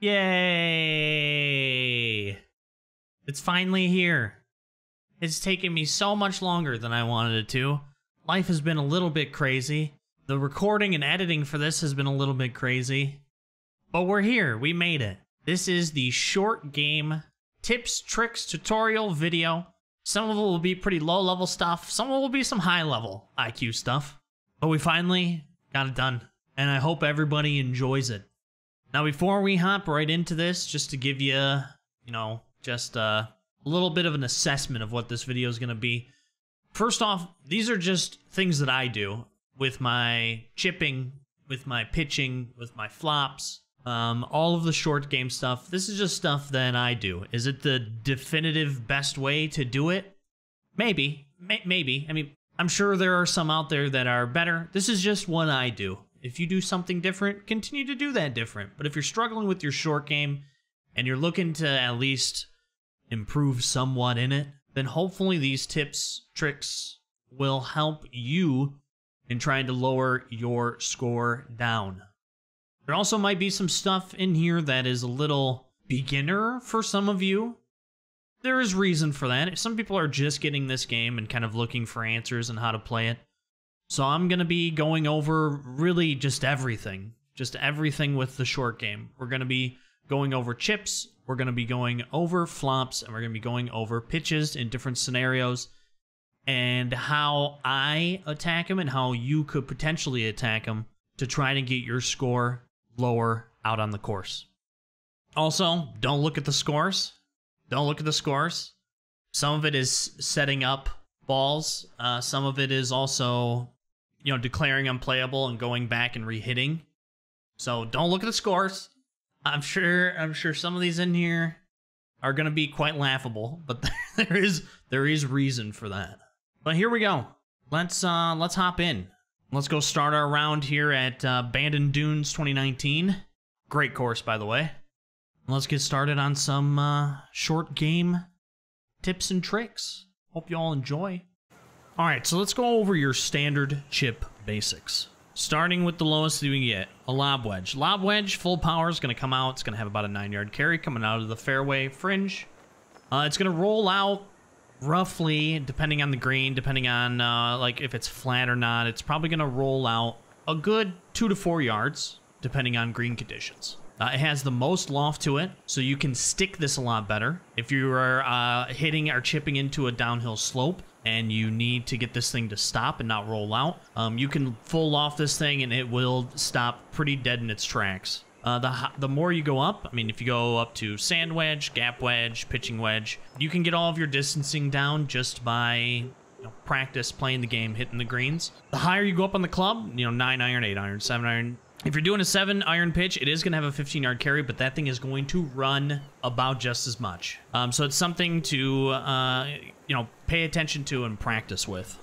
Yay! It's finally here. It's taken me so much longer than I wanted it to. Life has been a little bit crazy. The recording and editing for this has been a little bit crazy. But we're here. We made it. This is the short game tips, tricks, tutorial video. Some of it will be pretty low-level stuff. Some of it will be some high-level IQ stuff. But we finally got it done. And I hope everybody enjoys it. Now, before we hop right into this, just to give you, just a little bit of an assessment of what this video is going to be. First off, these are just things that I do with my chipping, with my pitching, with my flops, all of the short game stuff. This is just stuff that I do. Is it the definitive best way to do it? Maybe. Maybe. I mean, I'm sure there are some out there that are better. This is just what I do. If you do something different, continue to do that different. But if you're struggling with your short game and you're looking to at least improve somewhat in it, then hopefully these tips, tricks will help you in trying to lower your score down. There also might be some stuff in here that is a little beginner for some of you. There is reason for that. Some people are just getting this game and kind of looking for answers on how to play it. So I'm going to be going over really just everything with the short game. We're going to be going over chips, we're going to be going over flops, and we're going to be going over pitches in different scenarios, and how I attack them and how you could potentially attack them to try to get your score lower out on the course. Also, don't look at the scores. Don't look at the scores. Some of it is setting up balls. Some of it is also, declaring unplayable and going back and re-hitting. So don't look at the scores. I'm sure some of these in here are going to be quite laughable, but there is reason for that. But here we go. Let's hop in. Let's go start our round here at Bandon Dunes 2019. Great course, by the way. Let's get started on some short game tips and tricks. Hope you all enjoy. All right, so let's go over your standard chip basics. Starting with the lowest that we get, a lob wedge. Lob wedge, full power, is going to come out. It's going to have about a 9-yard carry coming out of the fairway fringe. It's going to roll out roughly, depending on the green, depending on like if it's flat or not. It's probably going to roll out a good 2 to 4 yards, depending on green conditions. It has the most loft to it, so you can stick this a lot better. If you are hitting or chipping into a downhill slope and you need to get this thing to stop and not roll out, you can full loft this thing and it will stop pretty dead in its tracks. The more you go up, I mean, if you go up to sand wedge, gap wedge, pitching wedge, you can get all of your distancing down just by practice playing the game, hitting the greens. The higher you go up on the club, 9 iron, 8 iron, 7 iron. If you're doing a 7 iron pitch, it is going to have a 15-yard carry, but that thing is going to run about just as much. So it's something to, pay attention to and practice with.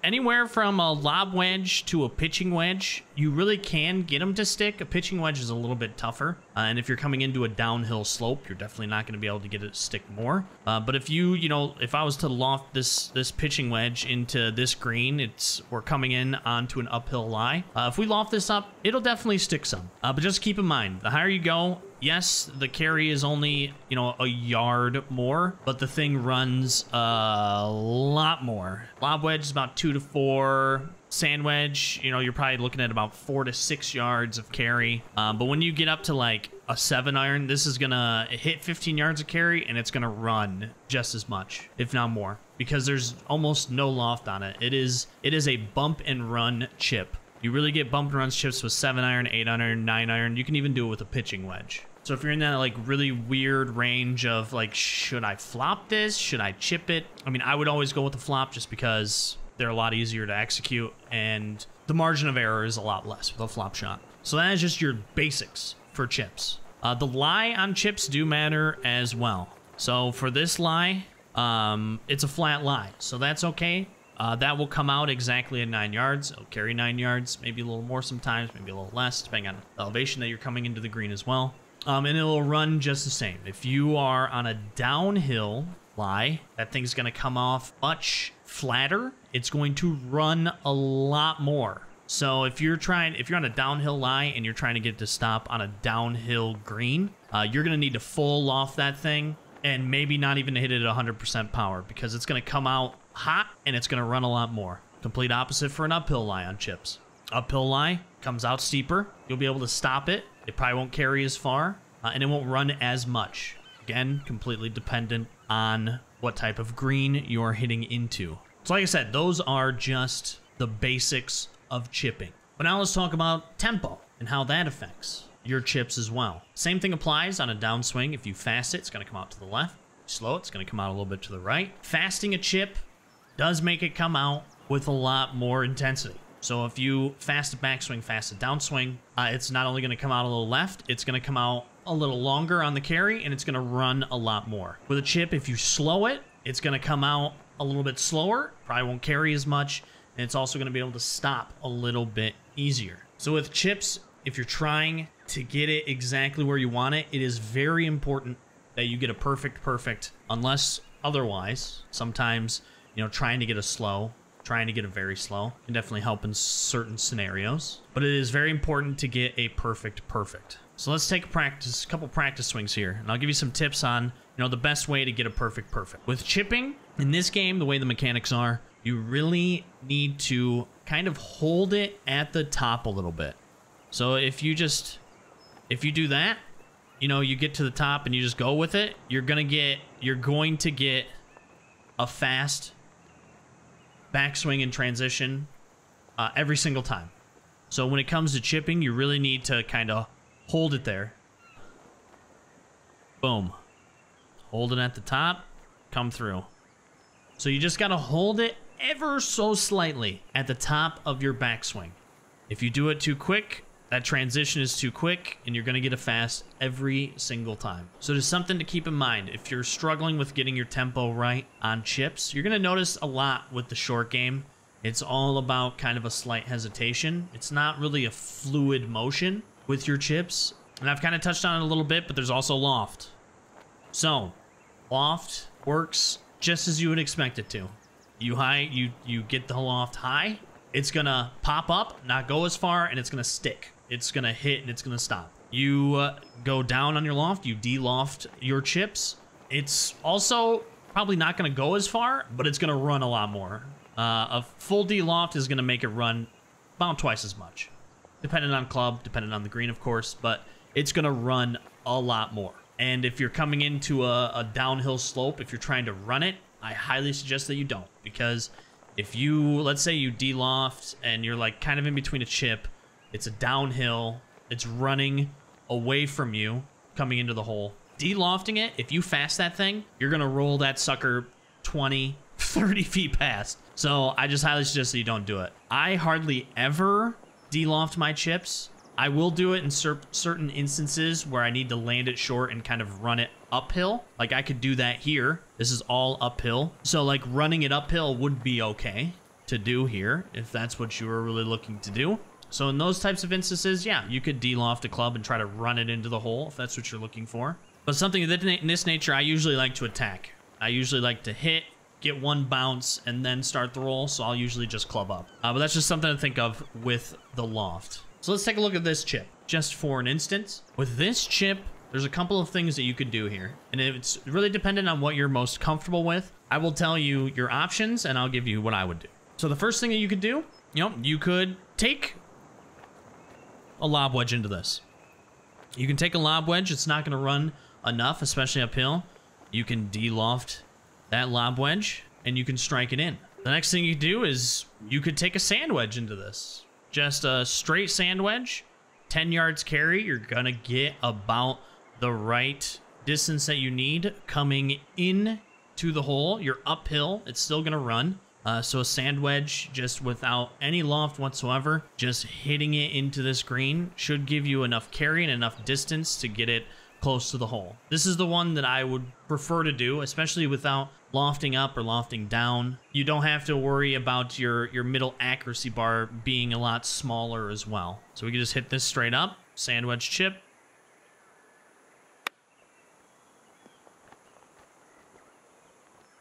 Anywhere from a lob wedge to a pitching wedge, you really can get them to stick. A pitching wedge is a little bit tougher, and if you're coming into a downhill slope, you're definitely not going to be able to get it to stick more. But if if I was to loft this pitching wedge into this green, we're coming in onto an uphill lie. If we loft this up, it'll definitely stick some. But just keep in mind, the higher you go, yes, the carry is only, a yard more, but the thing runs a lot more. Lob wedge is about 2 to 4. Sand wedge, you're probably looking at about 4 to 6 yards of carry. But when you get up to like a 7 iron, this is gonna hit 15 yards of carry and it's gonna run just as much, if not more, because there's almost no loft on it. It is a bump and run chip. You really get bump and run chips with 7 iron, 8 iron, 9 iron. You can even do it with a pitching wedge. So if you're in that like really weird range of like, should I flop this? Should I chip it? I mean, I would always go with the flop just because they're a lot easier to execute and the margin of error is a lot less with a flop shot. So that is just your basics for chips. The lie on chips do matter as well. So for this lie, it's a flat lie, so that's okay. That will come out exactly at 9 yards. It'll carry 9 yards, maybe a little more sometimes, maybe a little less, depending on the elevation that you're coming into the green as well. And it'll run just the same. If you are on a downhill lie, that thing's going to come off much flatter. It's going to run a lot more. So if you're on a downhill lie and you're trying to get it to stop on a downhill green, you're going to need to full loft that thing and maybe not even hit it at 100% power because it's going to come out hot and it's going to run a lot more. Complete opposite for an uphill lie on chips. Uphill lie comes out steeper. You'll be able to stop it. It probably won't carry as far and it won't run as much. Again, completely dependent on what type of green you're hitting into. So like I said, those are just the basics of chipping. But now let's talk about tempo and how that affects your chips as well. Same thing applies on a downswing. If you fast it, it's going to come out to the left. Slow it, it's going to come out a little bit to the right. Fasting a chip does make it come out with a lot more intensity. So if you fast a backswing, fast a downswing, it's not only going to come out a little left, it's going to come out a little longer on the carry, and it's going to run a lot more. With a chip, if you slow it, it's going to come out a little bit slower, probably won't carry as much, and it's also going to be able to stop a little bit easier. So with chips, if you're trying to get it exactly where you want it, it is very important that you get a perfect, unless otherwise, sometimes, you know, trying to get a slow, trying to get a very slow can definitely help in certain scenarios, but it is very important to get a perfect. So let's take a couple practice swings here, and I'll give you some tips on, you know, the best way to get a perfect. With chipping, in this game, the way the mechanics are, you really need to kind of hold it at the top a little bit. So if you do that, you know, you get to the top and you just go with it, you're going to get a fast backswing and transition every single time. So when it comes to chipping, you really need to kind of hold it there. Boom. Hold it at the top, come through. So you just got to hold it ever so slightly at the top of your backswing. If you do it too quick, that transition is too quick, and you're going to get a fast every single time. So there's something to keep in mind. If you're struggling with getting your tempo right on chips, you're going to notice a lot with the short game. It's all about kind of a slight hesitation. It's not really a fluid motion with your chips. And I've kind of touched on it a little bit, but there's also loft. So loft works just as you would expect it to. You get the loft high, it's gonna pop up, not go as far, and it's gonna stick. It's gonna hit and it's gonna stop. You go down on your loft, you de-loft your chips. It's also probably not gonna go as far, but it's gonna run a lot more. A full de-loft is gonna make it run about twice as much, depending on club, depending on the green, of course, but it's gonna run a lot more. And if you're coming into a downhill slope, if you're trying to run it, I highly suggest that you don't, because if you, let's say you de-loft and you're like kind of in between a chip, it's a downhill, it's running away from you, coming into the hole. De-lofting it, if you fast that thing, you're gonna roll that sucker 20, 30 feet past. So I just highly suggest that you don't do it. I hardly ever de-loft my chips. I will do it in certain instances where I need to land it short and kind of run it uphill. Like I could do that here. This is all uphill. So like running it uphill would be okay to do here if that's what you were really looking to do. So in those types of instances, yeah, you could de-loft a club and try to run it into the hole if that's what you're looking for. But something in this nature, I usually like to attack. I usually like to hit, get one bounce, and then start the roll. So I'll usually just club up. But that's just something to think of with the loft. So let's take a look at this chip, just for an instance. With this chip, there's a couple of things that you could do here, and it's really dependent on what you're most comfortable with. I will tell you your options, and I'll give you what I would do. So the first thing that you could do, you could take a lob wedge into this. You can take a lob wedge. It's not going to run enough, especially uphill. You can de-loft that lob wedge, and you can strike it in. The next thing you do is you could take a sand wedge into this. Just a straight sand wedge, 10 yards carry. You're going to get about the right distance that you need coming in to the hole. You're uphill. It's still going to run. So a sand wedge, just without any loft whatsoever, just hitting it into this green should give you enough carry and enough distance to get it close to the hole. This is the one that I would prefer to do, especially without lofting up or lofting down. You don't have to worry about your middle accuracy bar being a lot smaller as well. So we can just hit this straight up, sand wedge chip.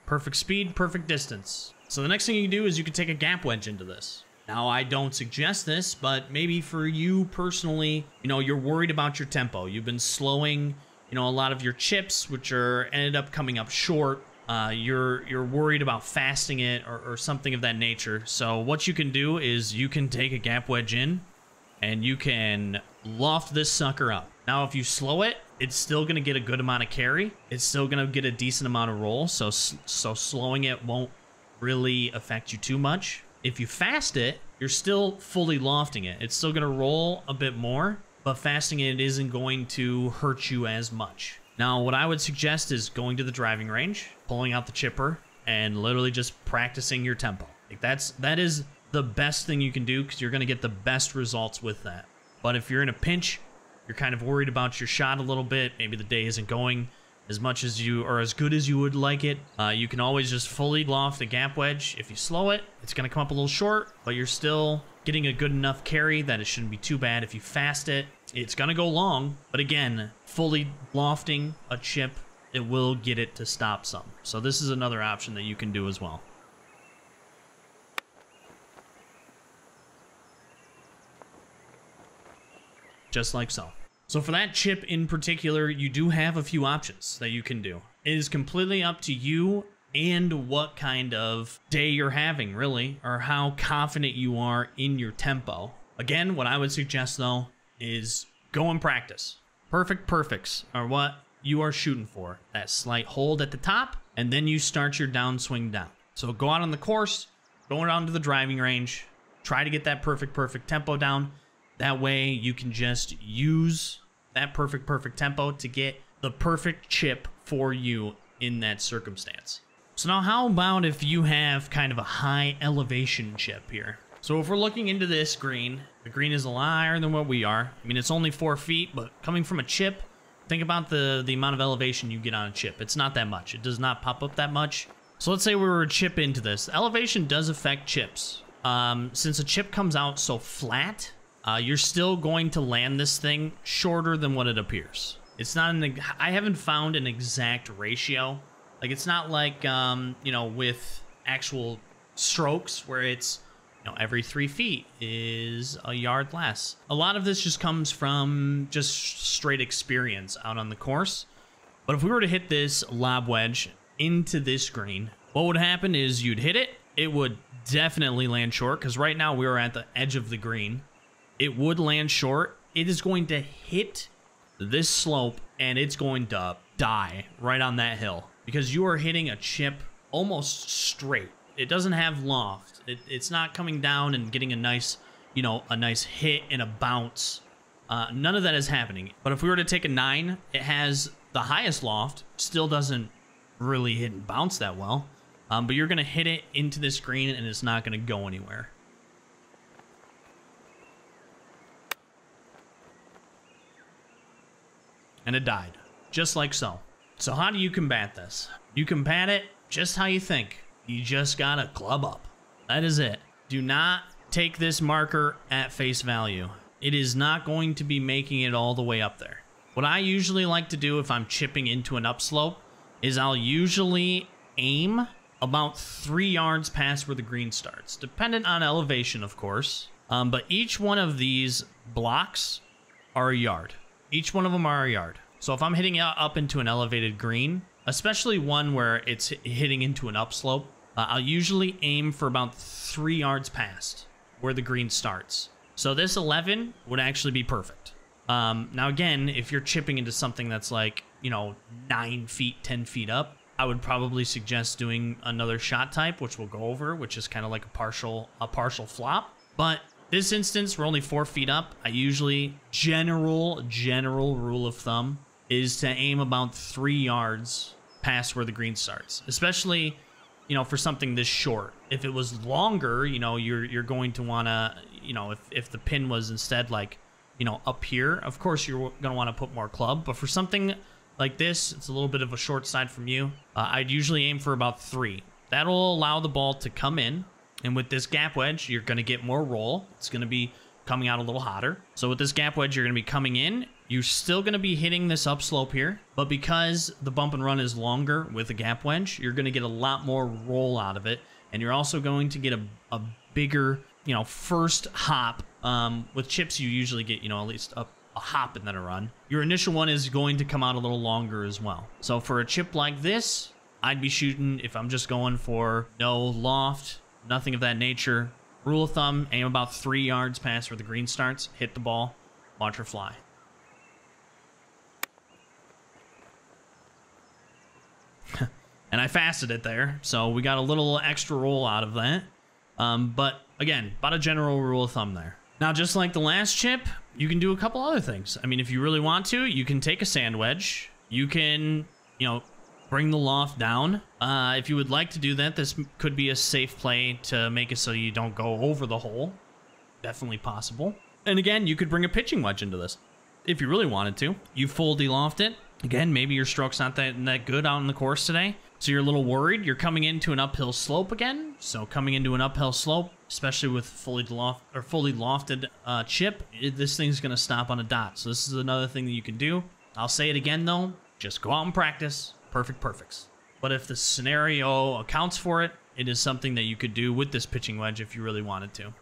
Perfect speed, perfect distance. So the next thing you can do is you can take a gap wedge into this. Now, I don't suggest this, but maybe for you personally, you know, you're worried about your tempo. You've been slowing, you know, a lot of your chips, which are ended up coming up short. You're worried about fasting it or something of that nature. So what you can do is you can take a gap wedge in and you can loft this sucker up. Now, if you slow it, it's still going to get a good amount of carry. It's still going to get a decent amount of roll. So slowing it won't really affect you too much. If you fast it, you're still fully lofting it. It's still going to roll a bit more, but fasting it isn't going to hurt you as much. Now, what I would suggest is going to the driving range, pulling out the chipper, and literally just practicing your tempo. Like that is the best thing you can do because you're going to get the best results with that. But if you're in a pinch, you're kind of worried about your shot a little bit, maybe the day isn't going as much as you, or as good as you would like it, you can always just fully loft the gap wedge. If you slow it, it's going to come up a little short, but you're still getting a good enough carry that it shouldn't be too bad. If you fast it, it's going to go long, but again, fully lofting a chip, it will get it to stop some. So this is another option that you can do as well. Just like so. So for that chip in particular, you do have a few options that you can do. It is completely up to you and what kind of day you're having, really, or how confident you are in your tempo. Again, what I would suggest, though, is go and practice. Perfect perfects are what you are shooting for. That slight hold at the top, and then you start your downswing down. So go out on the course, go around to the driving range, try to get that perfect tempo down. That way you can just use that perfect tempo to get the perfect chip for you in that circumstance. So now how about if you have kind of a high elevation chip here? So if we're looking into this green, the green is a lot higher than what we are. I mean, it's only 4 feet, but coming from a chip, think about the amount of elevation you get on a chip. It's not that much. It does not pop up that much. So let's say we were to chip into this. Elevation does affect chips. Since a chip comes out so flat, you're still going to land this thing shorter than what it appears. It's not I haven't found an exact ratio. Like, it's not like, you know, with actual strokes where it's, you know, every 3 feet is a yard less. A lot of this just comes from just straight experience out on the course. But if we were to hit this lob wedge into this green, what would happen is you'd hit it. It would definitely land short because right now we are at the edge of the green. It would land short. It is going to hit this slope and it's going to die right on that hill because you are hitting a chip almost straight. It doesn't have loft. It's not coming down and getting a nice, you know, a nice hit and a bounce. None of that is happening. But if we were to take a 9, it has the highest loft. Still doesn't really hit and bounce that well. But you're going to hit it into this green and it's not going to go anywhere. And it died, just like so. So how do you combat this? You combat it just how you think. You just gotta club up. That is it. Do not take this marker at face value. It is not going to be making it all the way up there. What I usually like to do if I'm chipping into an upslope is I'll usually aim about 3 yards past where the green starts, dependent on elevation, of course. But each one of these blocks are a yard. Each one of them are a yard. So if I'm hitting up into an elevated green, especially one where it's hitting into an upslope, I'll usually aim for about 3 yards past where the green starts. So this 11 would actually be perfect. Now again, if you're chipping into something that's like, you know, 9 feet, 10 feet up, I would probably suggest doing another shot type, which we'll go over, which is kind of like a partial flop. But this instance, we're only 4 feet up. I usually, general rule of thumb is to aim about 3 yards past where the green starts, especially, you know, for something this short. If it was longer, you know, you're going to want to, you know, if the pin was instead like, you know, up here, of course you're going to want to put more club. But for something like this, it's a little bit of a short side from you. I'd usually aim for about 3. That'll allow the ball to come in. And with this gap wedge, you're going to get more roll. It's going to be coming out a little hotter. So with this gap wedge, you're going to be coming in. You're still going to be hitting this upslope here. But because the bump and run is longer with a gap wedge, you're going to get a lot more roll out of it. And you're also going to get a bigger you know, first hop. With chips, you usually get, you know, at least a hop and then a run. Your initial one is going to come out a little longer as well. So for a chip like this, I'd be shooting, if I'm just going for no loft, nothing of that nature. Rule of thumb, aim about 3 yards past where the green starts, hit the ball, watch her fly. And I fasted it there, so we got a little extra roll out of that. But again, about a general rule of thumb there. Now, just like the last chip, you can do a couple other things. I mean, if you really want to, you can take a sand wedge. You can, you know, bring the loft down. If you would like to do that, this could be a safe play to make it so you don't go over the hole. Definitely possible. And again, you could bring a pitching wedge into this if you really wanted to. You full de-loft it. Again, maybe your stroke's not that good out in the course today, so you're a little worried. You're coming into an uphill slope again. So coming into an uphill slope, especially with fully lofted chip, this thing's gonna stop on a dot. So this is another thing that you can do. I'll say it again though, just go out and practice. Perfects. But if the scenario accounts for it, it is something that you could do with this pitching wedge if you really wanted to.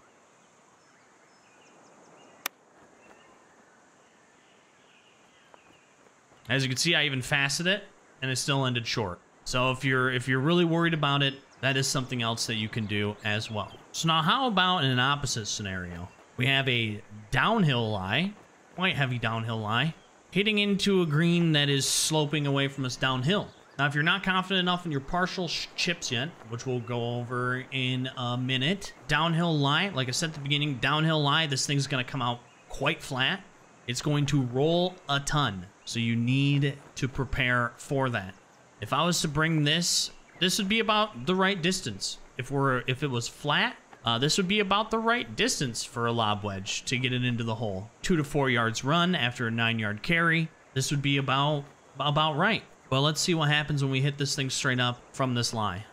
As you can see, I even fasted it, and it still ended short. So if you're really worried about it, that is something else that you can do as well. So now how about in an opposite scenario? We have a downhill lie, quite heavy downhill lie, hitting into a green that is sloping away from us downhill. Now, if you're not confident enough in your partial chips yet, which we'll go over in a minute, downhill lie, like I said at the beginning, downhill lie, this thing's gonna come out quite flat. It's going to roll a ton. So you need to prepare for that. If I was to bring this would be about the right distance. If it was flat, this would be about the right distance for a lob wedge to get it into the hole. 2 to 4 yards run after a 9-yard carry. This would be about right. Well, let's see what happens when we hit this thing straight up from this lie.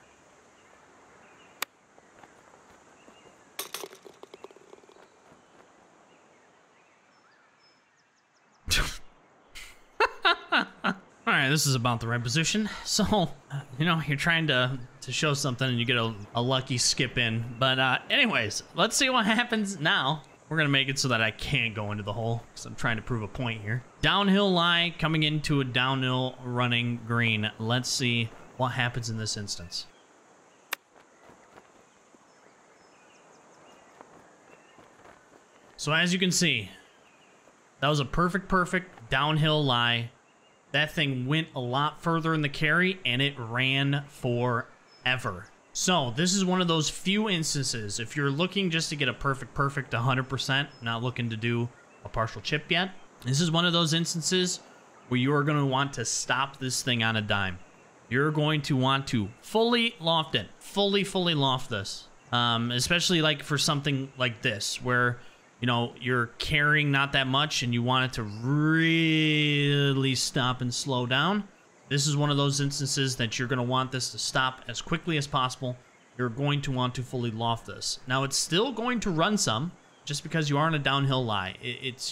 Alright, this is about the right position. So, you know, you're trying to show something and you get a lucky skip in. But anyways, let's see what happens now. We're going to make it so that I can't go into the hole because I'm trying to prove a point here. Downhill lie coming into a downhill running green. Let's see what happens in this instance. So as you can see, that was a perfect downhill lie. That thing went a lot further in the carry, and it ran forever. So this is one of those few instances, if you're looking just to get a perfect 100%, not looking to do a partial chip yet, this is one of those instances where you are going to want to stop this thing on a dime. You're going to want to fully loft it, fully loft this, especially like for something like this, where you know, you're carrying not that much and you want it to really stop and slow down. This is one of those instances that you're going to want this to stop as quickly as possible. You're going to want to fully loft this. Now, it's still going to run some, just because you are in a downhill lie.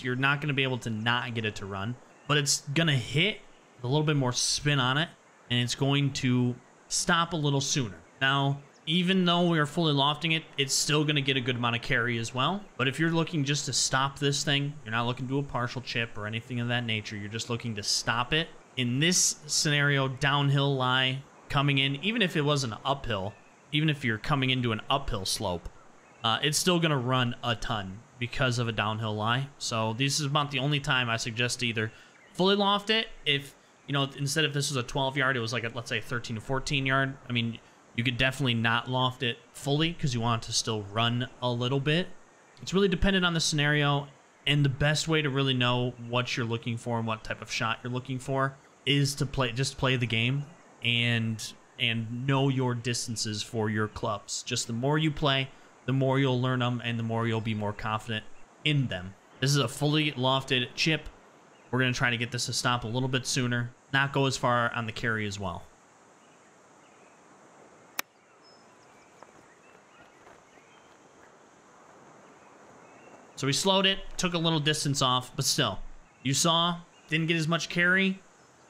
You're not going to be able to not get it to run, but it's going to hit a little bit more spin on it, and it's going to stop a little sooner. Now, even though we are fully lofting it, it's still going to get a good amount of carry as well. But if you're looking just to stop this thing, you're not looking to do a partial chip or anything of that nature. You're just looking to stop it. In this scenario, downhill lie coming in, even if it wasn't uphill, even if you're coming into an uphill slope, it's still going to run a ton because of a downhill lie. So this is about the only time I suggest to either fully loft it. If, you know, instead of this was a 12-yard, it was like, let's say 13 to 14-yard. I mean, you could definitely not loft it fully because you want it to still run a little bit. It's really dependent on the scenario, and the best way to really know what you're looking for and what type of shot you're looking for is to play the game and know your distances for your clubs. Just the more you play, the more you'll learn them and the more you'll be more confident in them. This is a fully lofted chip. We're going to try to get this to stop a little bit sooner, not go as far on the carry as well. So we slowed it, took a little distance off, but still, you saw, didn't get as much carry.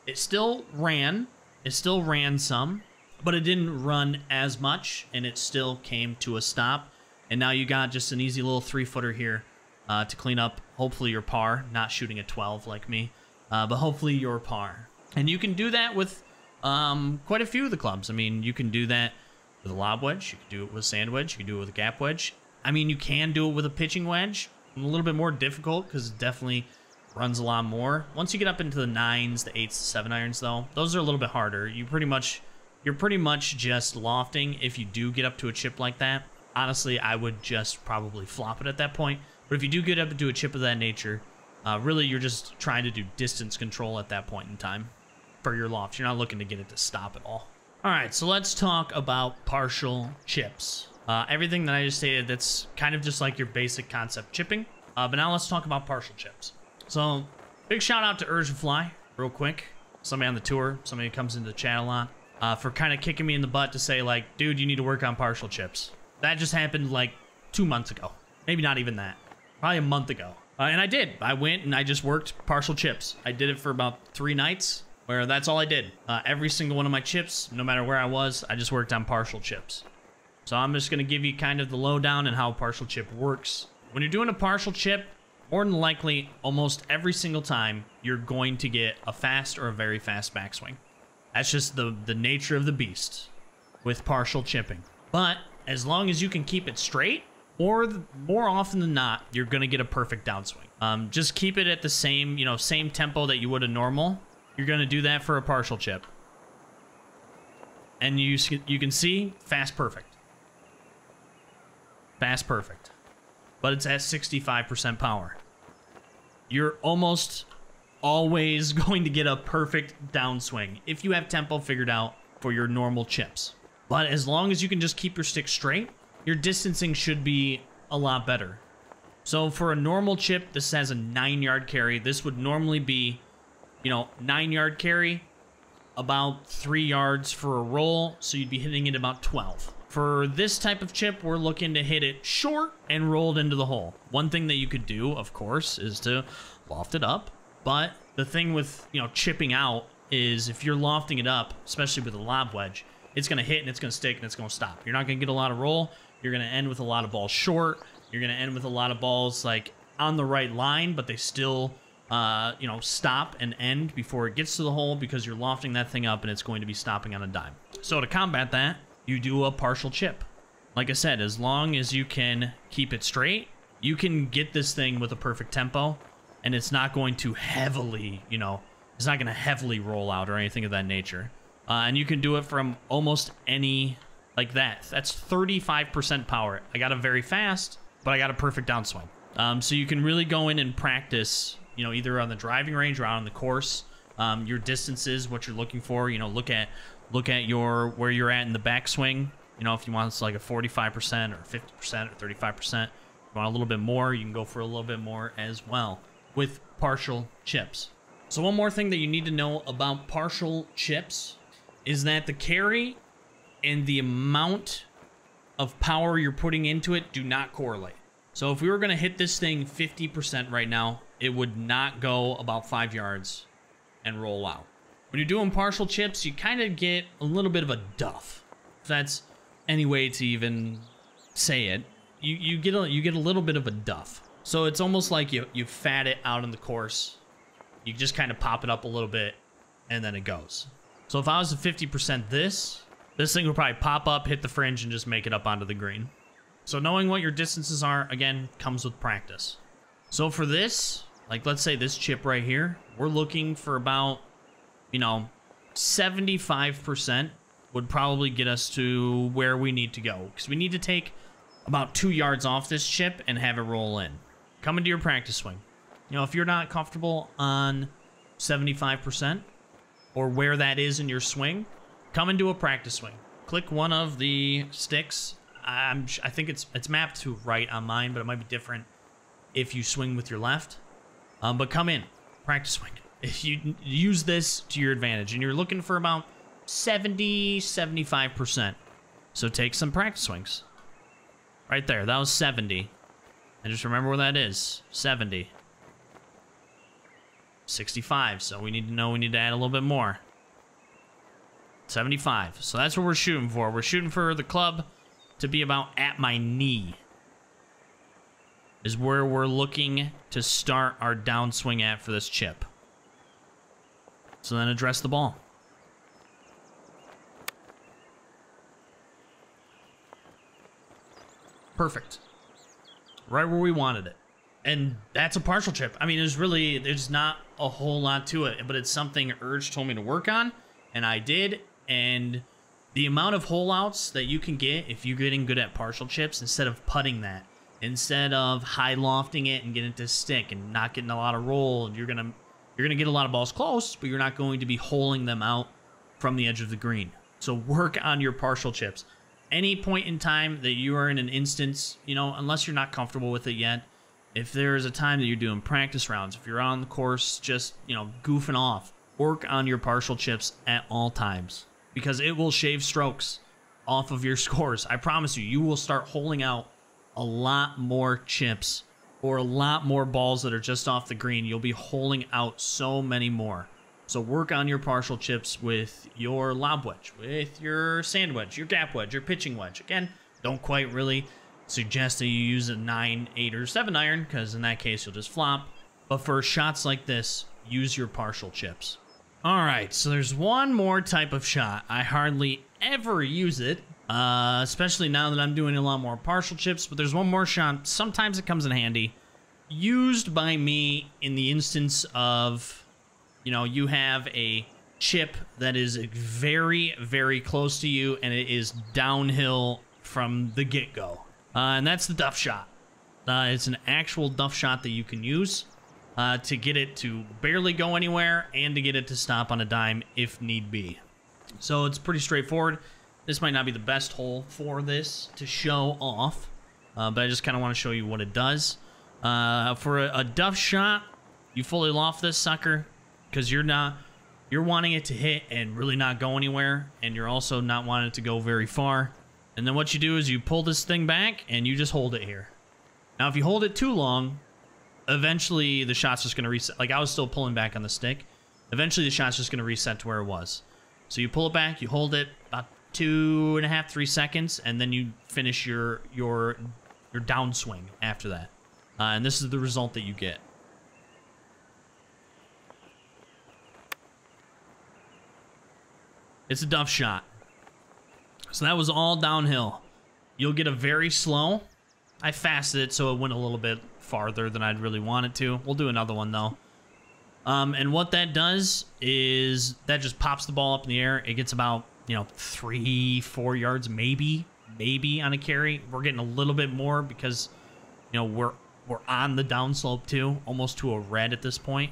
It still ran some, but it didn't run as much, and it still came to a stop. And now you got just an easy little 3-footer here to clean up, hopefully your par, not shooting a 12 like me, but hopefully your par. And you can do that with quite a few of the clubs. I mean, you can do that with a lob wedge, you can do it with a sand wedge, you can do it with a gap wedge. I mean, you can do it with a pitching wedge. A little bit more difficult because it definitely runs a lot more. Once you get up into the 9s, the 8s, the 7-irons though, those are a little bit harder. You're pretty much just lofting if you do get up to a chip like that. Honestly, I would just probably flop it at that point. But if you do get up into a chip of that nature, really you're just trying to do distance control at that point in time for your loft. You're not looking to get it to stop at all. All right, so let's talk about partial chips. Everything that I just stated, that's kind of just like your basic concept chipping. But now let's talk about partial chips. So big shout out to Urge and Fly, real quick. Somebody on the tour, somebody who comes into the chat a lot, for kind of kicking me in the butt to say like, dude, you need to work on partial chips. That just happened like 2 months ago. Maybe not even that. Probably a month ago. And I did. I went and I just worked partial chips. I did it for about 3 nights where that's all I did. Every single one of my chips, no matter where I was, I just worked on partial chips. So I'm just going to give you kind of the lowdown and how a partial chip works. When you're doing a partial chip, more than likely, almost every single time, you're going to get a fast or a very fast backswing. That's just the nature of the beast with partial chipping. But as long as you can keep it straight, or more often than not, you're going to get a perfect downswing. Just keep it at the same, same tempo that you would a normal. You're going to do that for a partial chip. And you can see, fast perfect. Fast perfect. But it's at 65% power. You're almost always going to get a perfect downswing if you have tempo figured out for your normal chips. But as long as you can just keep your stick straight, your distancing should be a lot better. So for a normal chip, this has a 9-yard carry. This would normally be, 9-yard carry, about 3 yards for a roll, so you'd be hitting it about 12. For this type of chip, we're looking to hit it short and rolled into the hole. One thing that you could do, of course, is to loft it up. But the thing with, chipping out is if you're lofting it up, especially with a lob wedge, it's going to hit and it's going to stick and it's going to stop. You're not going to get a lot of roll. You're going to end with a lot of balls short. You're going to end with a lot of balls like on the right line, but they still, stop and end before it gets to the hole because you're lofting that thing up and it's going to be stopping on a dime. So to combat that, you do a partial chip. Like I said, as long as you can keep it straight, you can get this thing with a perfect tempo and it's not going to heavily, it's not going to heavily roll out or anything of that nature. And you can do it from almost any, like that. That's 35% power. I got it very fast, but I got a perfect downswing. So you can really go in and practice, either on the driving range or out on the course, your distances, what you're looking for. Look at where you're at in the backswing. If you want like a 45% or 50% or 35%, you want a little bit more, you can go for a little bit more as well with partial chips. So one more thing that you need to know about partial chips is that the carry and the amount of power you're putting into it do not correlate. So if we were going to hit this thing 50% right now, it would not go about 5 yards and roll out. When you're doing partial chips, you kind of get a little bit of a duff. If that's any way to even say it, you get a little bit of a duff. So it's almost like you fat it out in the course. You just kind of pop it up a little bit, and then it goes. So if I was to 50% this thing would probably pop up, hit the fringe, and just make it up onto the green. So knowing what your distances are, again, comes with practice. So for this, like let's say this chip right here, we're looking for about, 75% would probably get us to where we need to go. Because we need to take about 2 yards off this chip and have it roll in. Come into your practice swing. If you're not comfortable on 75% or where that is in your swing, come into a practice swing. Click one of the sticks. I think it's mapped to right on mine, but it might be different if you swing with your left. But come in, practice swing. If you use this to your advantage, and you're looking for about 70-75%. So take some practice swings. Right there, that was 70. And just remember where that is, 70. 65, so we need to add a little bit more. 75, so that's what we're shooting for. We're shooting for the club to be about at my knee. is where we're looking to start our downswing at for this chip. So then address the ball. Perfect. Right where we wanted it. And that's a partial chip. I mean, there's not a whole lot to it, but it's something Urge told me to work on, and I did. And the amount of hole outs that you can get if you're getting good at partial chips, instead of putting that, instead of high lofting it and getting it to stick and not getting a lot of roll, and you're gonna get a lot of balls close, but you're not going to be holing them out from the edge of the green. So work on your partial chips. Any point in time that you are in an instance, you know, unless you're not comfortable with it yet, if there's a time that you're doing practice rounds, if you're on the course just, you know, goofing off, work on your partial chips at all times, because it will shave strokes off of your scores. I promise you, you will start holing out a lot more chips or a lot more balls that are just off the green. You'll be holing out so many more. So work on your partial chips with your lob wedge, with your sand wedge, your gap wedge, your pitching wedge. Again, don't quite really suggest that you use a 9, 8, or 7 iron, because in that case you'll just flop. But for shots like this, use your partial chips. Alright, so there's one more type of shot. I hardly ever use it, especially now that I'm doing a lot more partial chips, but there's one more shot. Sometimes it comes in handy. Used by me in the instance of, you know, you have a chip that is very, very close to you, and it is downhill from the get-go. And that's the Duff Shot. It's an actual Duff Shot that you can use to get it to barely go anywhere and to get it to stop on a dime if need be. So it's pretty straightforward. This might not be the best hole for this to show off, but I just kind of want to show you what it does. For a Duff Shot, you fully loft this sucker, because you're wanting it to hit and really not go anywhere, and you're also not wanting it to go very far. And then what you do is you pull this thing back and you just hold it here. Now, if you hold it too long, eventually the shot's just going to reset. Like, I was still pulling back on the stick. Eventually the shot's just going to reset to where it was. So you pull it back, you hold it about 2.5, 3 seconds, and then you finish your downswing after that. And this is the result that you get. It's a Duff Shot. So that was all downhill. You'll get a very slow. I fasted it so it went a little bit farther than I'd really want it to. We'll do another one though. And what that does is that just pops the ball up in the air. It gets about, you know, 3-4 yards, maybe on a carry. We're getting a little bit more because, you know, we're on the downslope too, almost to a red at this point.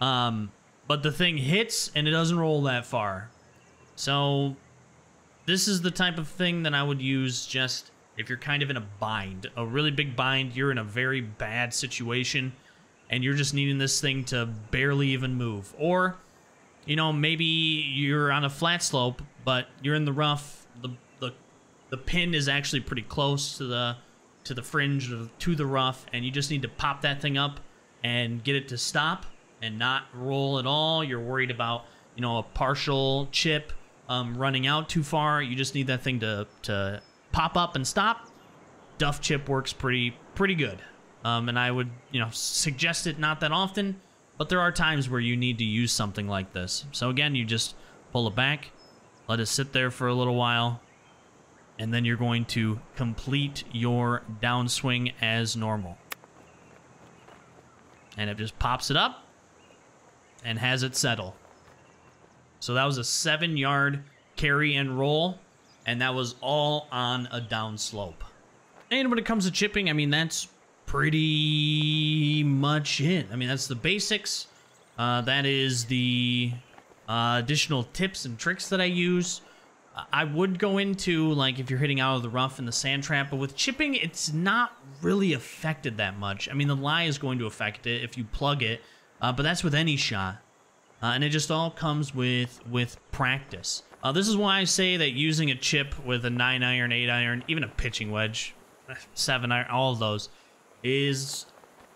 But the thing hits and it doesn't roll that far. So this is the type of thing that I would use just if you're kind of in a bind, a really big bind. You're in a very bad situation and you're just needing this thing to barely even move. Or, you know, maybe you're on a flat slope, but you're in the rough. The pin is actually pretty close to the fringe, to the rough, and you just need to pop that thing up and get it to stop and not roll at all. You're worried about, you know, a partial chip running out too far. You just need that thing to pop up and stop. Duff chip works pretty good. And I would, you know, suggest it not that often, but there are times where you need to use something like this. So again, you just pull it back, let it sit there for a little while, and then you're going to complete your downswing as normal. And it just pops it up and has it settle. So that was a 7-yard carry and roll, and that was all on a downslope. And when it comes to chipping, I mean, that's pretty much it. I mean, that's the basics. That is the additional tips and tricks that I use. I would go into, like, if you're hitting out of the rough in the sand trap, but with chipping, it's not really affected that much. I mean, the lie is going to affect it if you plug it, but that's with any shot. And it just all comes with practice. This is why I say that using a chip with a 9-iron, 8-iron, even a pitching wedge, 7-iron, all of those, is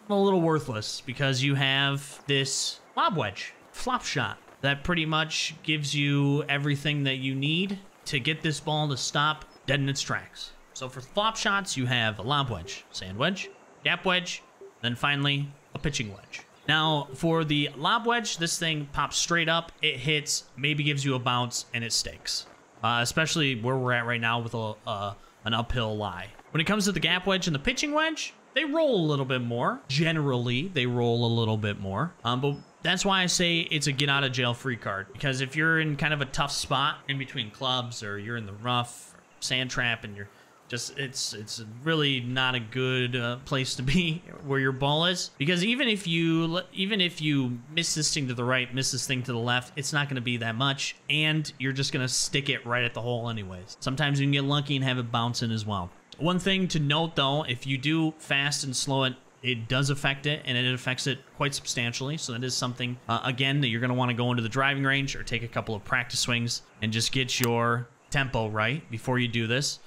a little worthless because you have this lob wedge, flop shot, that pretty much gives you everything that you need to get this ball to stop dead in its tracks. So for flop shots, you have a lob wedge, sand wedge, gap wedge, then finally a pitching wedge. Now, for the lob wedge, this thing pops straight up. It hits, maybe gives you a bounce, and it stakes. Especially where we're at right now with an uphill lie. When it comes to the gap wedge and the pitching wedge, they roll a little bit more. Generally, they roll a little bit more. But that's why I say it's a get out of jail free card. Because if you're in kind of a tough spot in between clubs, or you're in the rough, or sand trap, and you're just, it's really not a good place to be where your ball is. Because even if you miss this thing to the right, miss this thing to the left, it's not going to be that much, and you're just going to stick it right at the hole anyways. Sometimes you can get lucky and have it bounce in as well. One thing to note though, if you do fast and slow it, it does affect it, and it affects it quite substantially. So that is something, again, that you're going to want to go into the driving range or take a couple of practice swings and just get your tempo right before you do this.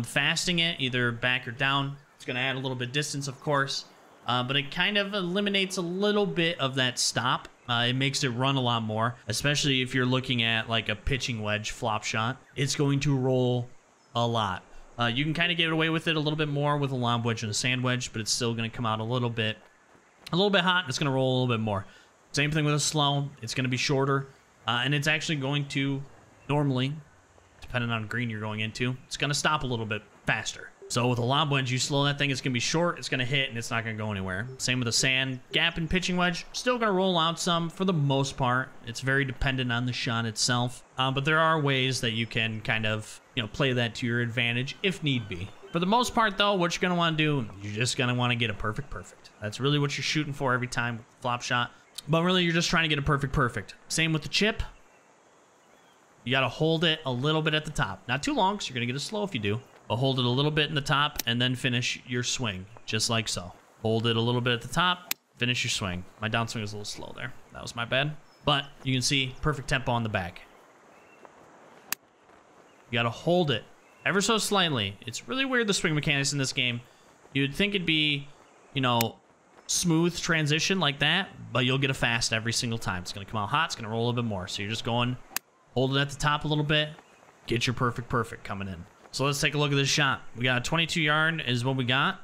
Fasting it, either back or down, it's going to add a little bit of distance, of course, but it kind of eliminates a little bit of that stop. It makes it run a lot more, especially if you're looking at like a pitching wedge flop shot. It's going to roll a lot. You can kind of get away with it a little bit more with a lob wedge and a sand wedge, but it's still going to come out a little bit hot, and it's going to roll a little bit more. Same thing with a slow. It's going to be shorter, and it's actually going to normally, depending on green you're going into, it's going to stop a little bit faster. So with a lob wedge, you slow that thing, it's going to be short, it's going to hit, and it's not going to go anywhere. Same with a sand, gap, and pitching wedge. Still going to roll out some for the most part. It's very dependent on the shot itself. But there are ways that you can kind of, play that to your advantage if need be. For the most part, though, what you're going to want to do, you're just going to want to get a perfect. That's really what you're shooting for every time with flop shot. But really, you're just trying to get a perfect. Same with the chip. You got to hold it a little bit at the top. Not too long, because you're going to get a slow if you do. But hold it a little bit in the top, and then finish your swing, just like so. Hold it a little bit at the top, finish your swing. My downswing was a little slow there. That was my bad. But you can see perfect tempo on the back. You got to hold it ever so slightly. It's really weird, the swing mechanics in this game. You'd think it'd be, smooth transition like that, but you'll get a fast every single time. It's going to come out hot. It's going to roll a little bit more. So you're just going, hold it at the top a little bit, get your perfect coming in. So let's take a look at this shot. We got a 22 yard is what we got.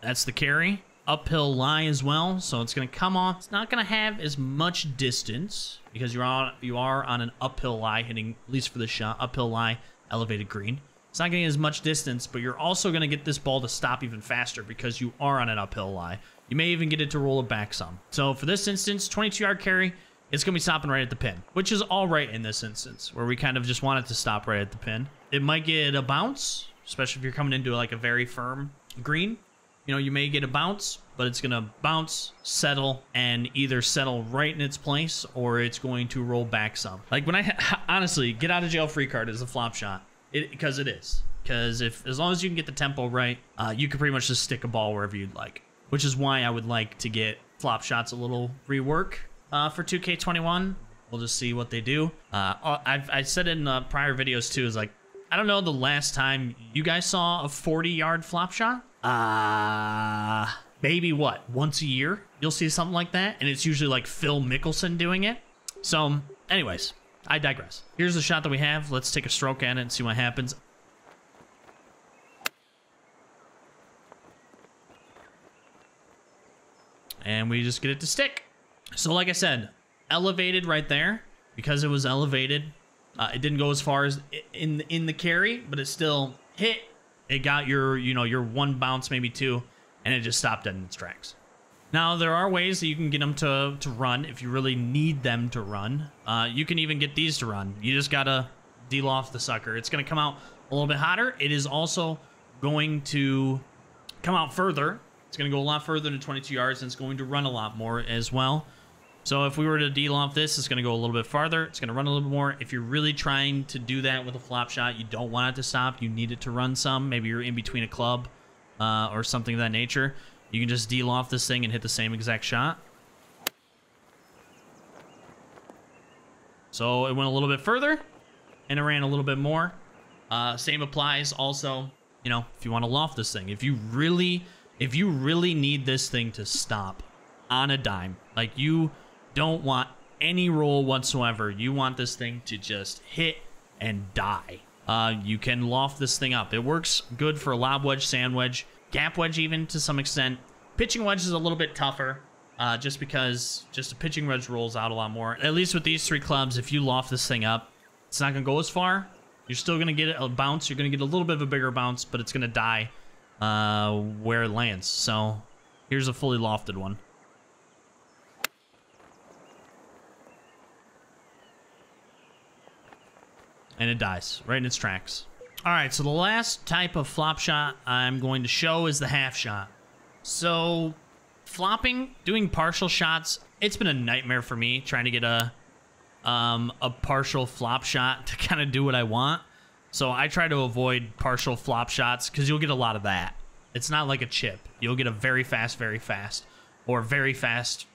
That's the carry. Uphill lie as well, so it's going to come off. It's not going to have as much distance because you are on an uphill lie, hitting, at least for this shot, uphill lie, elevated green. It's not getting as much distance, but you're also going to get this ball to stop even faster because you are on an uphill lie. You may even get it to roll it back some. So for this instance, 22 yard carry, it's going to be stopping right at the pin, which is all right in this instance, where we kind of just want it to stop right at the pin. It might get a bounce, especially if you're coming into like a very firm green. You may get a bounce, but it's going to bounce, settle, and either settle right in its place, or it's going to roll back some. Like when honestly, get out of jail free card is a flop shot, because it is. Because as long as you can get the tempo right, you can pretty much just stick a ball wherever you'd like. Which is why I would like to get flop shots a little rework for 2K21. We'll just see what they do. I said in prior videos too, is like, I don't know the last time you guys saw a 40 yard flop shot. Maybe what, once a year you'll see something like that, and it's usually like Phil Mickelson doing it. So anyways, I digress. Here's the shot that we have. Let's take a stroke at it and see what happens. And we just get it to stick. So like I said, elevated right there. Because it was elevated, it didn't go as far as in the carry, but it still hit. It got your, your one bounce, maybe two, and it just stopped dead in its tracks. Now, there are ways that you can get them to run if you really need them to run. You can even get these to run. You just gotta deal off the sucker. It's gonna come out a little bit hotter. It is also going to come out further. It's gonna go a lot further than 22 yards, and it's going to run a lot more as well. So if we were to deal off this, it's going to go a little bit farther. It's going to run a little bit more. If you're really trying to do that with a flop shot, you don't want it to stop. You need it to run some. Maybe you're in between a club or something of that nature. You can just deal off this thing and hit the same exact shot. So it went a little bit further, and it ran a little bit more. Same applies also, if you want to loft this thing. If you really need this thing to stop on a dime, like you don't want any roll whatsoever, you want this thing to just hit and die, you can loft this thing up. It works good for a lob wedge, sand wedge, gap wedge even to some extent. Pitching wedge is a little bit tougher, just because a pitching wedge rolls out a lot more. At least with these 3 clubs, if you loft this thing up, it's not going to go as far. You're still going to get a bounce. You're going to get a little bit of a bigger bounce, but it's going to die where it lands. So here's a fully lofted one. And it dies right in its tracks. All right, so the last type of flop shot I'm going to show is the half shot. So flopping, doing partial shots, it's been a nightmare for me trying to get a partial flop shot to kind of do what I want. So I try to avoid partial flop shots because you'll get a lot of that. It's not like a chip. You'll get a very fast, or very fast,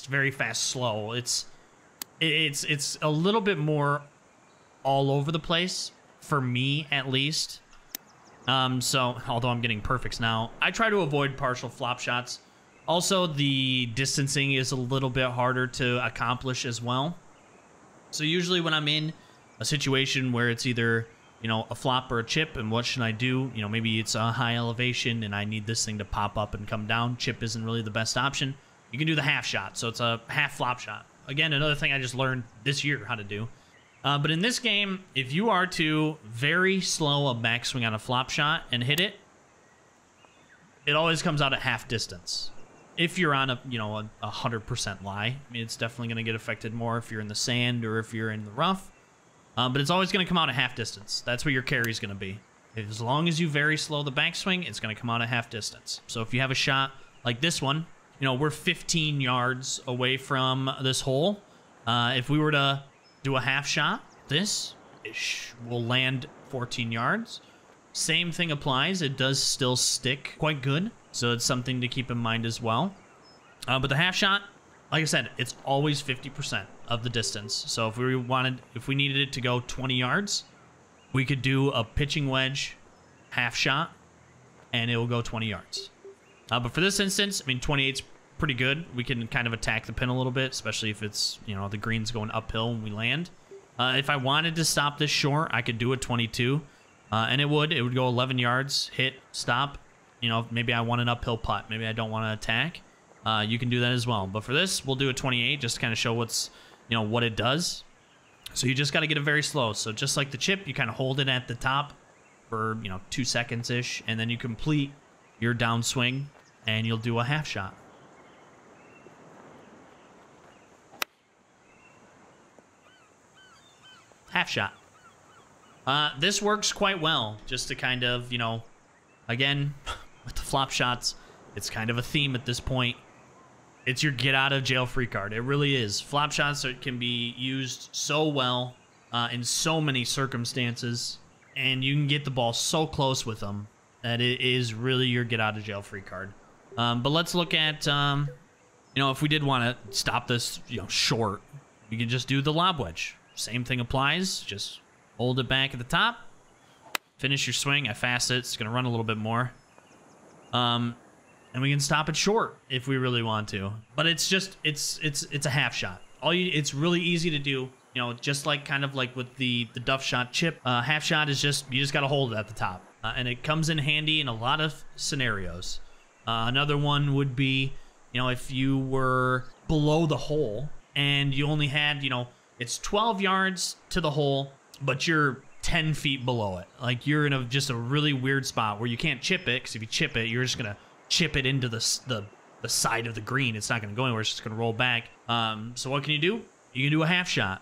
very fast, slow. It's a little bit more all over the place for me, at least. So although I'm getting perfects now, I try to avoid partial flop shots. Also, the distancing is a little bit harder to accomplish as well. So usually when I'm in a situation where it's either, you know, a flop or a chip, and what should I do? You know, maybe it's a high elevation and I need this thing to pop up and come down. Chip isn't really the best option. You can do the half shot, so it's a half flop shot. Again, another thing I just learned this year how to do. But in this game, if you are to very slow a backswing on a flop shot and hit it, it always comes out at half distance. If you're on a 100% lie, I mean, it's definitely going to get affected more if you're in the sand or if you're in the rough. But it's always going to come out at half distance. That's where your carry is going to be. As long as you very slow the backswing, it's going to come out at half distance. So if you have a shot like this one, you know, we're 15 yards away from this hole. If we were to do a half shot, this will land 14 yards. Same thing applies. It does still stick quite good. So it's something to keep in mind as well. But the half shot, like I said, it's always 50% of the distance. So if we needed it to go 20 yards, we could do a pitching wedge half shot and it will go 20 yards. But for this instance, I mean, 28's pretty good. We can kind of attack the pin a little bit, especially if it's, you know, the green's going uphill when we land. If I wanted to stop this short, I could do a 22, and it would go 11 yards, hit, stop. You know, maybe I want an uphill putt. Maybe I don't want to attack. You can do that as well. But for this, we'll do a 28 just to kind of show what it does. So you just got to get it very slow. So just like the chip, you kind of hold it at the top for, 2 seconds-ish, and then you complete your downswing, and you'll do a half shot. Half shot. This works quite well, just to kind of, again, with the flop shots, it's kind of a theme at this point. It's your get out of jail free card. It really is. Flop shots can be used so well in so many circumstances, and you can get the ball so close with them that it is really your get out of jail free card. But let's look at, if we did want to stop this, short, we can just do the lob wedge. Same thing applies. Just hold it back at the top. Finish your swing. I fast it. It's going to run a little bit more. And we can stop it short if we really want to. But it's just, it's a half shot. It's really easy to do. Just like kind of like with the Duff Shot chip. Half shot is just, you just got to hold it at the top. And it comes in handy in a lot of scenarios. Another one would be, if you were below the hole and you only had, it's 12 yards to the hole, but you're 10 feet below it. Like you're in just a really weird spot where you can't chip it, because if you chip it, you're just going to chip it into the side of the green. It's not going to go anywhere. It's just going to roll back. So what can you do? You can do a half shot.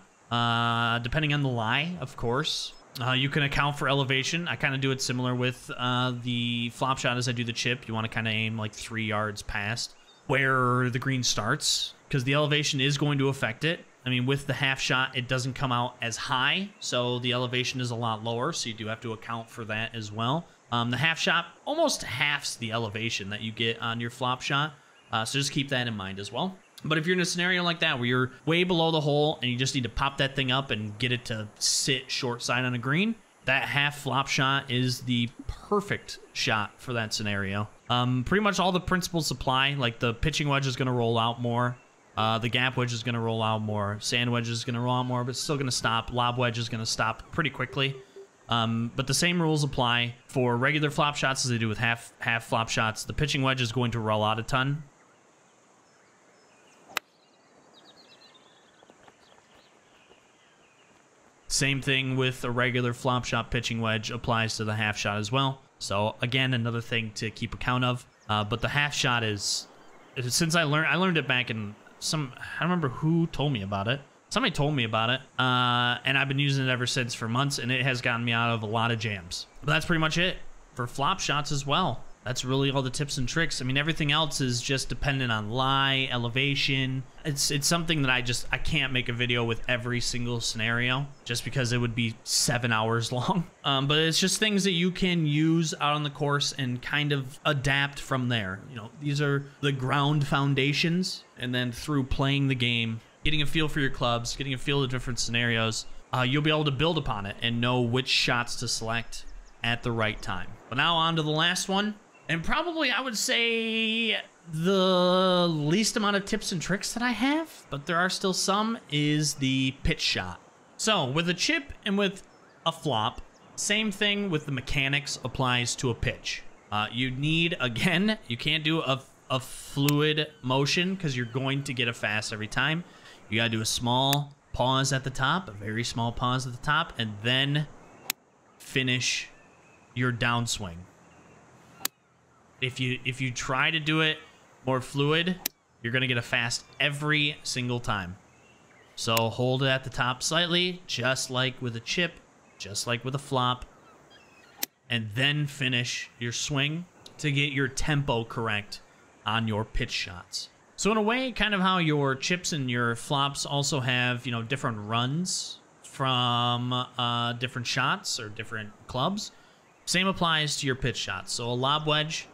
Depending on the lie, of course. You can account for elevation. I kind of do it similar with the flop shot as I do the chip. You want to kind of aim like 3 yards past where the green starts, because the elevation is going to affect it. I mean, with the half shot, it doesn't come out as high, so the elevation is a lot lower, so you do have to account for that as well. The half shot almost halves the elevation that you get on your flop shot, so just keep that in mind as well. But if you're in a scenario like that where you're way below the hole and you just need to pop that thing up and get it to sit short side on a green, that half flop shot is the perfect shot for that scenario. Pretty much all the principles apply. Like the pitching wedge is going to roll out more. The gap wedge is going to roll out more. Sand wedge is going to roll out more, but it's still going to stop. Lob wedge is going to stop pretty quickly. But the same rules apply for regular flop shots as they do with half flop shots. The pitching wedge is going to roll out a ton. Same thing with a regular flop shot pitching wedge applies to the half shot as well. So again, another thing to keep account of. But the half shot is, since I learned it back in I don't remember who told me about it. Somebody told me about it, and I've been using it ever since for months, and it has gotten me out of a lot of jams. But that's pretty much it for flop shots as well. That's really all the tips and tricks. I mean, everything else is just dependent on lie, elevation. It's something that I can't make a video with every single scenario just because it would be 7 hours long. But it's just things that you can use out on the course and kind of adapt from there. You know, these are the ground foundations, and then through playing the game, getting a feel for your clubs, getting a feel of different scenarios, you'll be able to build upon it and know which shots to select at the right time. But now on to the last one. And probably, I would say, the least amount of tips and tricks that I have, but there are still some, is the pitch shot. So, with a chip and with a flop, same thing with the mechanics applies to a pitch. You need, again, you can't do a fluid motion because you're going to get a fast every time. You gotta do a small pause at the top, a very small pause at the top, and then finish your downswing. If you try to do it more fluid, you're gonna get a fast every single time. So hold it at the top slightly, just like with a chip, just like with a flop, and then finish your swing to get your tempo correct on your pitch shots. So in a way, kind of how your chips and your flops also have, you know, different runs from different shots or different clubs. Same applies to your pitch shots. So a lob wedge,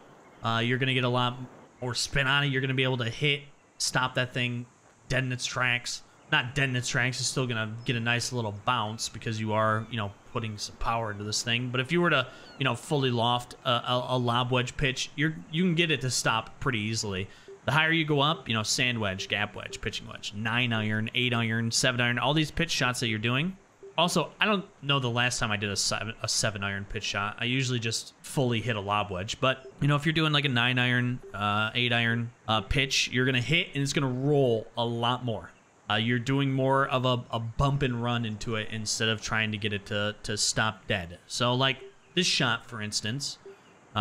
you're going to get a lot more spin on it. You're going to be able to stop that thing dead in its tracks. Not dead in its tracks. It's still going to get a nice little bounce because you are, you know, putting some power into this thing. But if you were to, you know, fully loft a lob wedge pitch, you can get it to stop pretty easily. The higher you go up, you know, sand wedge, gap wedge, pitching wedge, 9-iron, 8-iron, 7-iron, all these pitch shots that you're doing. Also, I don't know the last time I did a 7-iron pitch shot. I usually just fully hit a lob wedge. But, you know, if you're doing like a 9-iron, 8-iron pitch, you're going to hit and it's going to roll a lot more. You're doing more of a bump and run into it instead of trying to get it to stop dead. So, like this shot, for instance,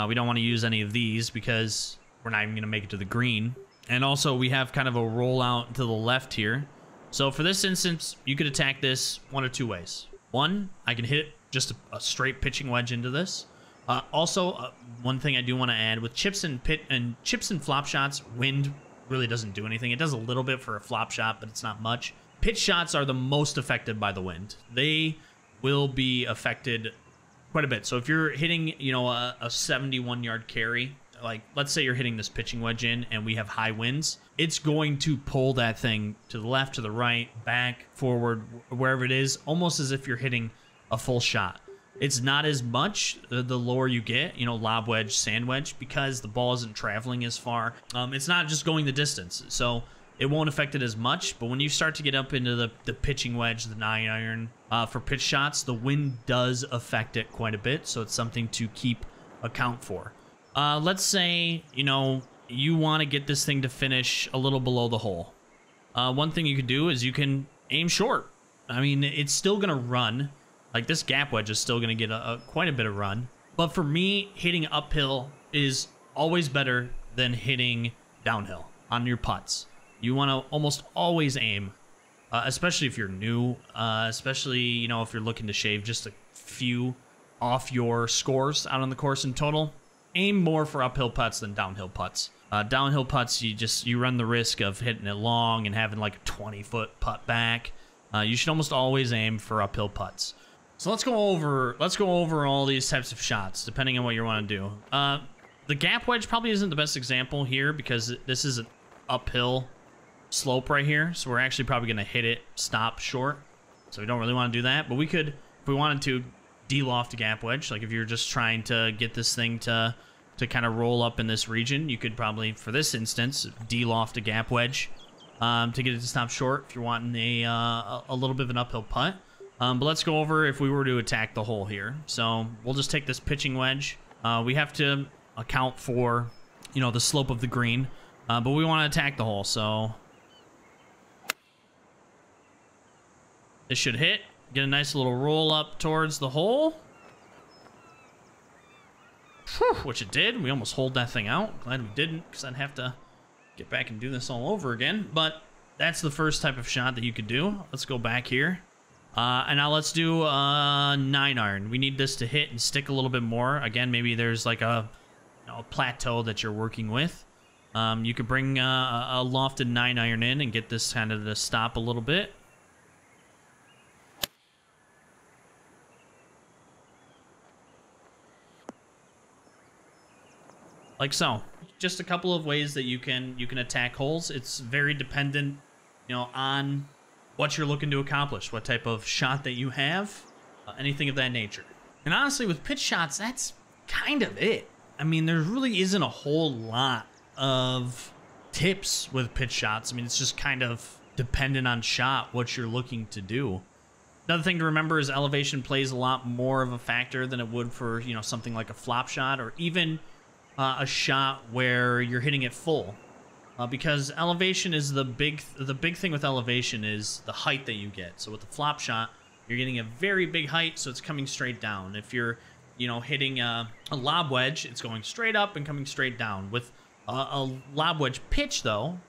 we don't want to use any of these because we're not even going to make it to the green. And also, we have kind of a rollout to the left here. So for this instance, you could attack this one of two ways. One, I can hit just a straight pitching wedge into this. Also, one thing I do want to add with chips and flop shots, wind really doesn't do anything. It does a little bit for a flop shot, but it's not much. Pitch shots are the most affected by the wind. They will be affected quite a bit. So if you're hitting, you know, a 71-yard carry, like let's say you're hitting this pitching wedge in and we have high winds, it's going to pull that thing to the left, to the right, back, forward, wherever it is, almost as if you're hitting a full shot. It's not as much the lower you get, you know, lob wedge, sand wedge, because the ball isn't traveling as far. It's not just going the distance, so it won't affect it as much. But when you start to get up into the pitching wedge, the 9-iron, for pitch shots, the wind does affect it quite a bit, so it's something to keep account for. Let's say, you know, you want to get this thing to finish a little below the hole. One thing you could do is you can aim short. I mean, it's still going to run. Like, this gap wedge is still going to get quite a bit of run. But for me, hitting uphill is always better than hitting downhill on your putts. You want to almost always aim, especially if you're new, especially, you know, if you're looking to shave just a few off your scores out on the course in total. Aim more for uphill putts than downhill putts. Downhill putts, you run the risk of hitting it long and having like a 20-foot putt back. You should almost always aim for uphill putts. So let's go over all these types of shots, depending on what you want to do. The gap wedge probably isn't the best example here because this is an uphill slope right here. So we're actually probably going to hit it, stop short. So we don't really want to do that. But we could, if we wanted to, de-loft a gap wedge. Like if you're just trying to get this thing to kind of roll up in this region, you could probably, for this instance, de-loft a gap wedge to get it to stop short if you're wanting a little bit of an uphill putt. But let's go over if we were to attack the hole here. So we'll just take this pitching wedge. We have to account for, you know, the slope of the green. But we want to attack the hole, so this should hit. Get a nice little roll up towards the hole. Whew, which it did. We almost holed that thing out. Glad we didn't, because I'd have to get back and do this all over again. But that's the first type of shot that you could do. Let's go back here. And now let's do 9-iron. We need this to hit and stick a little bit more. Again, maybe there's like a, you know, a plateau that you're working with. You could bring a lofted 9-iron in and get this kind of to stop a little bit. Like so. Just a couple of ways that you can attack holes. It's very dependent, you know, on what you're looking to accomplish, what type of shot that you have, anything of that nature. And honestly, with pitch shots, that's kind of it. I mean, there really isn't a whole lot of tips with pitch shots. I mean, it's just kind of dependent on shot, what you're looking to do. Another thing to remember is elevation plays a lot more of a factor than it would for, you know, something like a flop shot, or even a shot where you're hitting it full. Because elevation is the big thing with elevation is the height that you get. So with the flop shot, you're getting a very big height, so it's coming straight down. If you're, you know, hitting a lob wedge, it's going straight up and coming straight down. With a lob wedge pitch, though,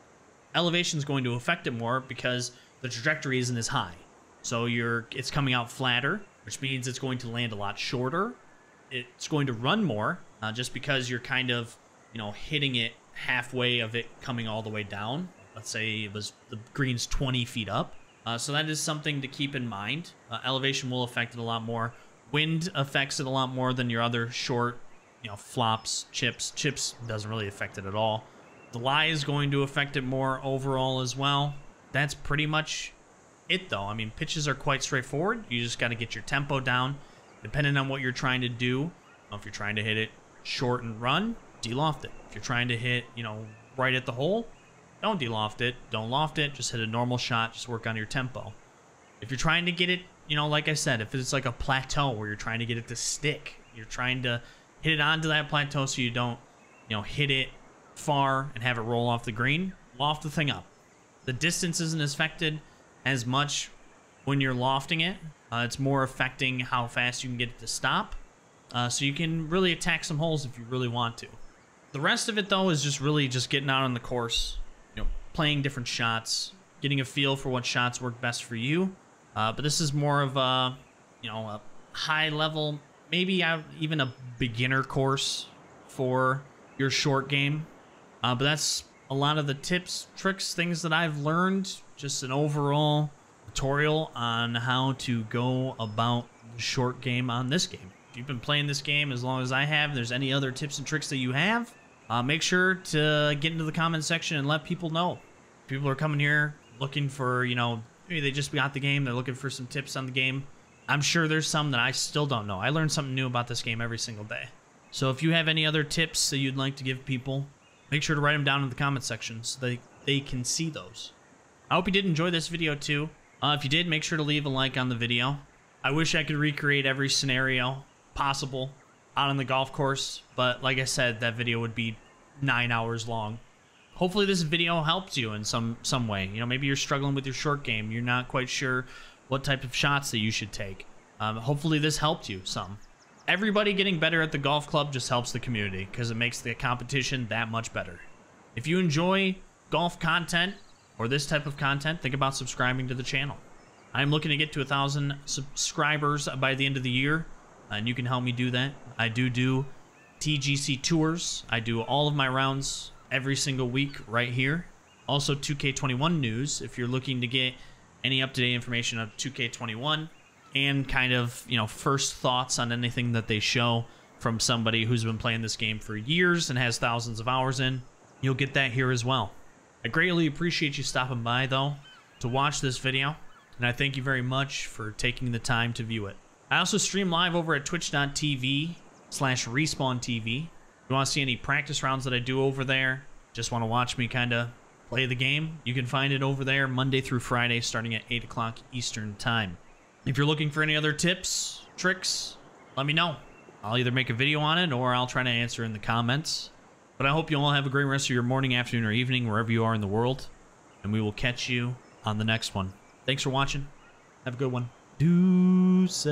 elevation is going to affect it more because the trajectory isn't as high. So it's coming out flatter, which means it's going to land a lot shorter. It's going to run more, just because you're kind of, you know, hitting it halfway of it coming all the way down. Let's say it was the green's 20 feet up. So that is something to keep in mind. Elevation will affect it a lot more. Wind affects it a lot more than your other short, you know, flops, chips. Chips doesn't really affect it at all. The lie is going to affect it more overall as well. That's pretty much it, though. I mean, pitches are quite straightforward. You just got to get your tempo down, depending on what you're trying to do. If you're trying to hit it short and run, de-loft it. If you're trying to hit, you know, right at the hole, don't de-loft it. Don't loft it. Just hit a normal shot. Just work on your tempo. If you're trying to get it, you know, like I said, if it's like a plateau where you're trying to get it to stick, you're trying to hit it onto that plateau so you don't, you know, hit it far and have it roll off the green, loft the thing up. The distance isn't affected as much when you're lofting it. It's more affecting how fast you can get it to stop. So you can really attack some holes if you really want to. The rest of it, though, is just really just getting out on the course, you know, playing different shots, getting a feel for what shots work best for you. But this is more of a, you know, a high level, maybe even a beginner course for your short game. But that's a lot of the tips, tricks, things that I've learned. Just an overall tutorial on how to go about the short game on this game. If you've been playing this game as long as I have, if there's any other tips and tricks that you have, make sure to get into the comment section and let people know. People are coming here looking for, you know, maybe they just got the game, they're looking for some tips on the game. I'm sure there's some that I still don't know. I learn something new about this game every single day. So if you have any other tips that you'd like to give people, make sure to write them down in the comment section so they can see those. I hope you did enjoy this video too. If you did, make sure to leave a like on the video. I wish I could recreate every scenario possible out on the golf course, but like I said, that video would be 9 hours long. Hopefully this video helped you in some way. You know, maybe you're struggling with your short game. You're not quite sure what type of shots that you should take. Hopefully this helped you some. Everybody getting better at the golf club just helps the community because it makes the competition that much better. If you enjoy golf content or this type of content, think about subscribing to the channel. I'm looking to get to 1,000 subscribers by the end of the year, and you can help me do that. I do TGC tours. I do all of my rounds every single week right here. Also 2K21 news if you're looking to get any up-to-date information on 2K21 and kind of, you know, first thoughts on anything that they show from somebody who's been playing this game for years and has thousands of hours in. You'll get that here as well. I greatly appreciate you stopping by, though, to watch this video, and I thank you very much for taking the time to view it. I also stream live over at twitch.tv/RespawnTV. If you want to see any practice rounds that I do over there, just want to watch me kind of play the game, you can find it over there Monday through Friday starting at 8 o'clock Eastern Time. If you're looking for any other tips, tricks, let me know. I'll either make a video on it or I'll try to answer in the comments. But I hope you all have a great rest of your morning, afternoon, or evening, wherever you are in the world. And we will catch you on the next one. Thanks for watching. Have a good one. Deuces.